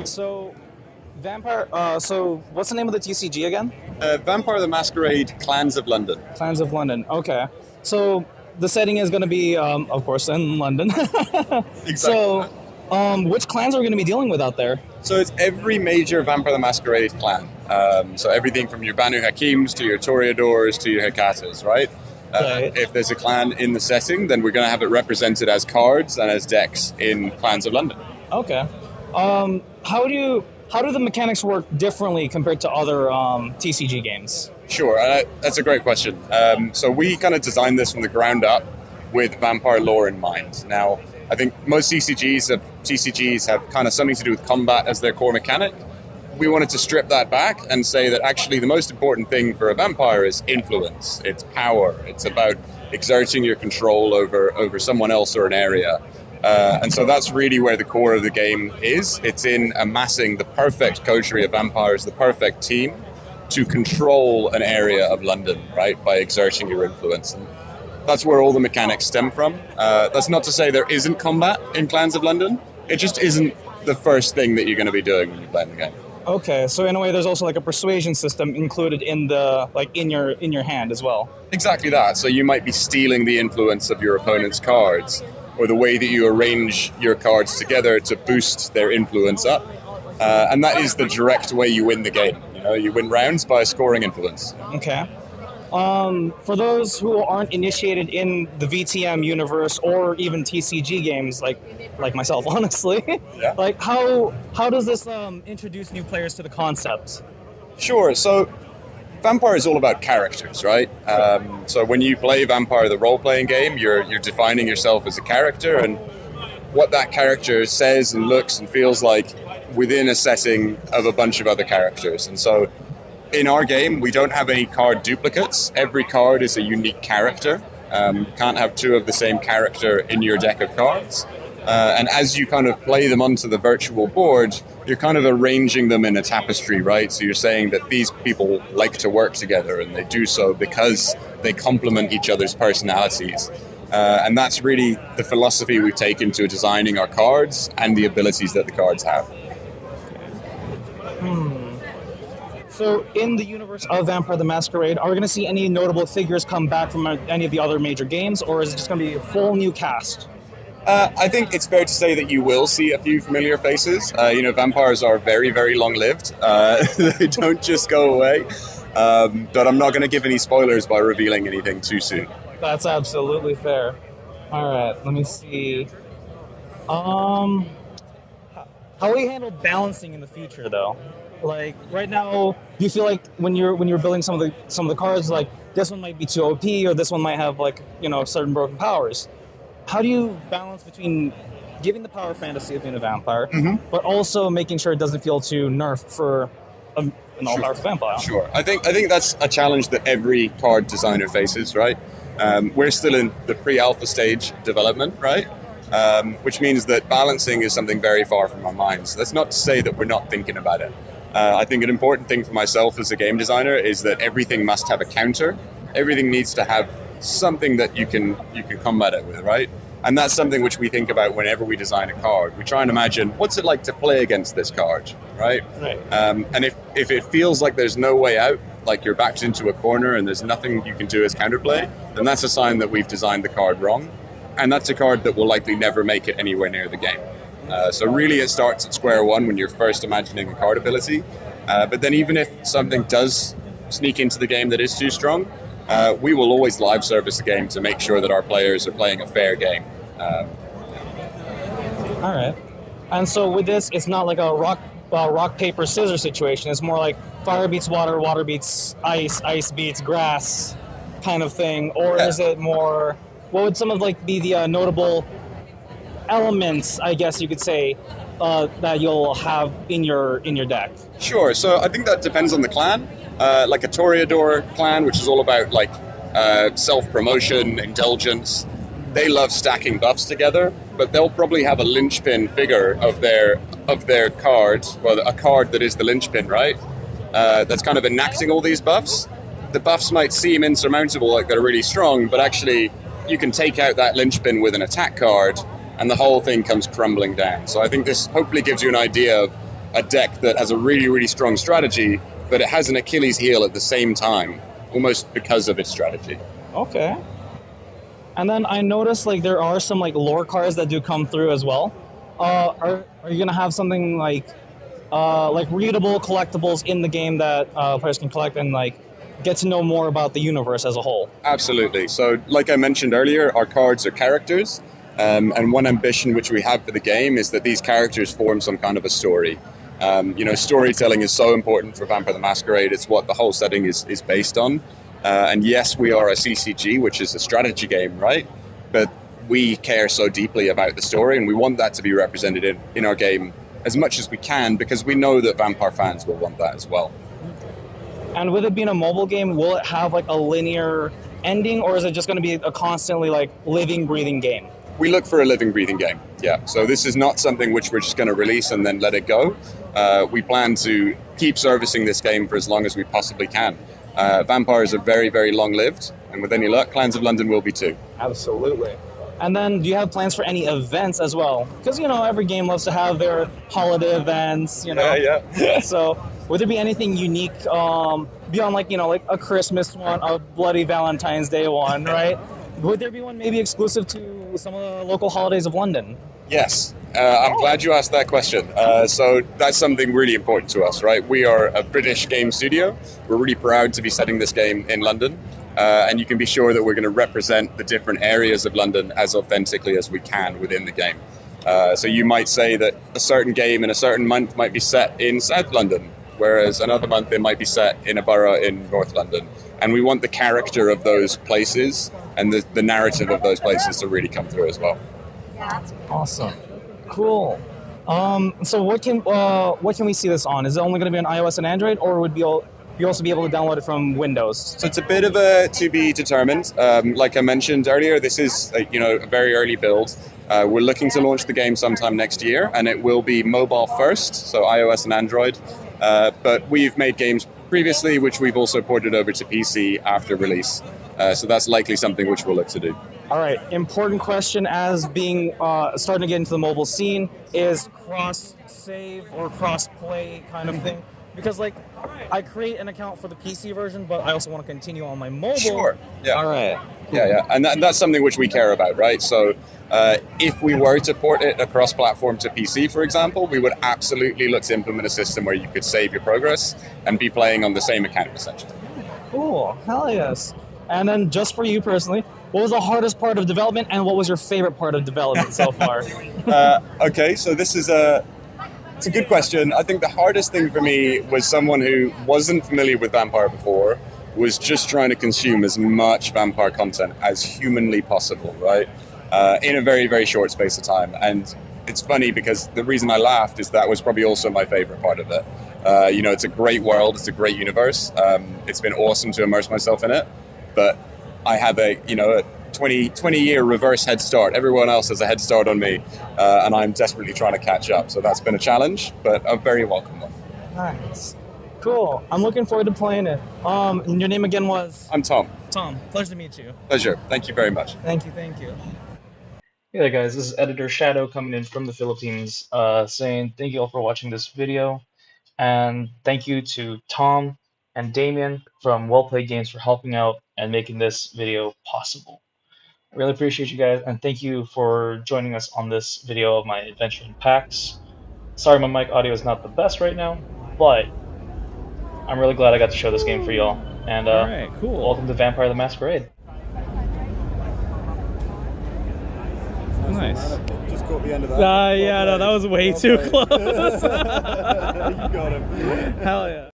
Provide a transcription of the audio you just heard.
So, Vampire. So, what's the name of the TCG again? Vampire The Masquerade, Clans of London. Clans of London. Okay. So, the setting is going to be, of course, in London. Exactly. So, which clans are we going to be dealing with out there? So it's every major Vampire the Masquerade clan. So everything from your Banu Hakims to your Toreadors to your Hecatas, right? Okay. If there's a clan in the setting, then we're going to have it represented as cards and as decks in Clans of London. Okay. How do the mechanics work differently compared to other TCG games? Sure, that's a great question. So we kind of designed this from the ground up with vampire lore in mind. Now, I think most TCGs have kind of something to do with combat as their core mechanic. We wanted to strip that back and say that actually the most important thing for a vampire is influence. It's power. It's about exerting your control over someone else or an area. And so that's really where the core of the game is. It's in amassing the perfect coterie of vampires, the perfect team, to control an area of London, right, by exerting your influence. And that's where all the mechanics stem from. That's not to say there isn't combat in Clans of London. It just isn't the first thing that you're going to be doing when you're playing the game. Okay, so in a way, there's also like a persuasion system included in the in your hand as well. Exactly that. So you might be stealing the influence of your opponent's cards, or the way that you arrange your cards together to boost their influence up, and that is the direct way you win the game. You win rounds by scoring influence. Okay. For those who aren't initiated in the VTM universe or even TCG games, like myself, honestly, Yeah. like how does this introduce new players to the concept? Sure. So Vampire is all about characters, right? So when you play Vampire, the role-playing game, you're defining yourself as a character and what that character says and looks and feels like within a setting of a bunch of other characters. And so in our game, we don't have any card duplicates. Every card is a unique character. You can't have two of the same character in your deck of cards. And as you kind of play them onto the virtual board, you're kind of arranging them in a tapestry, right? So you're saying that these people like to work together and they do so because they complement each other's personalities. And that's really the philosophy we've taken to designing our cards and the abilities that the cards have. So in the universe of Vampire the Masquerade, are we going to see any notable figures come back from any of the other major games, or is it just going to be a full new cast? I think it's fair to say that you will see a few familiar faces. Vampires are very, very long-lived. They don't just go away. But I'm not going to give any spoilers by revealing anything too soon. That's absolutely fair. All right, let me see. How will you handle balancing in the future, though? Like right now, do you feel like when you're building some of the cards, like this one might be too OP, or this one might have certain broken powers? How do you balance between giving the power fantasy of being a vampire, but also making sure it doesn't feel too nerfed for an all-powerful vampire? Sure. I think that's a challenge that every card designer faces, right? We're still in the pre-alpha stage development, right? Which means that balancing is something very far from our minds. That's not to say that we're not thinking about it. I think an important thing for myself as a game designer is that everything must have a counter. Everything needs to have something that you can combat it with, right? And that's something which we think about whenever we design a card. We try and imagine what's it like to play against this card, right? Right. And if it feels like there's no way out, like you're backed into a corner and there's nothing you can do as counterplay, then that's a sign that we've designed the card wrong. And that's a card that will likely never make it anywhere near the game. So really it starts at square one when you're first imagining a card ability. But then even if something does sneak into the game that is too strong, we will always live service the game to make sure that our players are playing a fair game. All right. And so with this, it's not like a rock, paper, scissors situation. It's more like fire beats water, water beats ice, ice beats grass kind of thing. Or is it more, what would some of be the notable elements, I guess you could say, that you'll have in your deck? Sure. So I think that depends on the clan. Like a Toreador clan, which is all about self-promotion, indulgence. They love stacking buffs together, but they'll probably have a linchpin figure of their card, well, a card that is the linchpin, right? That's kind of enacting all these buffs. The buffs might seem insurmountable, like they're really strong, but actually you can take out that linchpin with an attack card and the whole thing comes crumbling down. So I think this hopefully gives you an idea of a deck that has a really, really strong strategy, but it has an Achilles heel at the same time, almost because of its strategy. Okay. And then I noticed like there are some like lore cards that do come through as well. Are you gonna have something like readable collectibles in the game that players can collect and like get to know more about the universe as a whole? Absolutely. So, like I mentioned earlier, our cards are characters, and one ambition which we have for the game is that these characters form some kind of a story. Storytelling is so important for Vampire the Masquerade. It's what the whole setting is based on. And yes, we are a CCG, which is a strategy game, right? But we care so deeply about the story, and we want that to be represented in our game as much as we can, because we know that Vampire fans will want that as well. And with it being a mobile game, will it have like a linear ending, or is it just going to be a constantly like living, breathing game? We look for a living, breathing game, yeah. So this is not something which we're just going to release and then let it go. We plan to keep servicing this game for as long as we possibly can. Vampires are very, very long-lived, and with any luck, Clans of London will be too. Absolutely. And then do you have plans for any events as well? Because, every game loves to have their holiday events, Yeah. So would there be anything unique beyond like a Christmas one, a bloody Valentine's Day one, right? Would there be one maybe exclusive to some of the local holidays of London? Yes. I'm glad you asked that question. So that's something really important to us, right? We are a British game studio. We're really proud to be setting this game in London. And you can be sure that we're going to represent the different areas of London as authentically as we can within the game. So you might say that a certain game in a certain month might be set in South London, whereas another month it might be set in a borough in North London. And we want the character of those places and the narrative of those places to really come through as well. Awesome. Cool. So what can we see this on? Is it only going to be on iOS and Android, or would you also be able to download it from Windows? So it's a bit of a to be determined. Like I mentioned earlier, this is a very early build. We're looking to launch the game sometime next year, and it will be mobile first, so iOS and Android. But we've made games previously, which we've also ported over to PC after release. So that's likely something which we'll look to do. All right, important question as being starting to get into the mobile scene is cross-save or cross-play kind of thing. Because I create an account for the PC version, but I also want to continue on my mobile. Sure. Yeah. All right. Yeah. And that's something which we care about, right? So if we were to port it across platform to PC, for example, we would absolutely look to implement a system where you could save your progress and be playing on the same account, essentially. Cool. Hell yes. And then just for you personally, what was the hardest part of development, and what was your favorite part of development so far? Okay, so this is it's a good question. I think the hardest thing for me was someone who wasn't familiar with Vampire before, was just trying to consume as much Vampire content as humanly possible, right? In a very, very short space of time. And it's funny because the reason I laughed is that was probably also my favorite part of it. It's a great world, it's a great universe. It's been awesome to immerse myself in it, but I have a 20-year reverse head start. Everyone else has a head start on me, and I'm desperately trying to catch up. So that's been a challenge, but a very welcome one. Nice. Cool. I'm looking forward to playing it. And your name again was? I'm Tom. Tom. Pleasure to meet you. Pleasure. Thank you very much. Thank you. Hey there guys, this is Editor Shadow coming in from the Philippines, saying thank you all for watching this video, and thank you to Tom and Damien from Well Played Games for helping out and making this video possible. I really appreciate you guys, and thank you for joining us on this video of my adventure in PAX. Sorry my mic audio is not the best right now, but I'm really glad I got to show this game for y'all, and Alright, cool. welcome to Vampire the Masquerade. Nice. Just caught the end of that. Yeah, no, that was way too close. You got him. Hell yeah.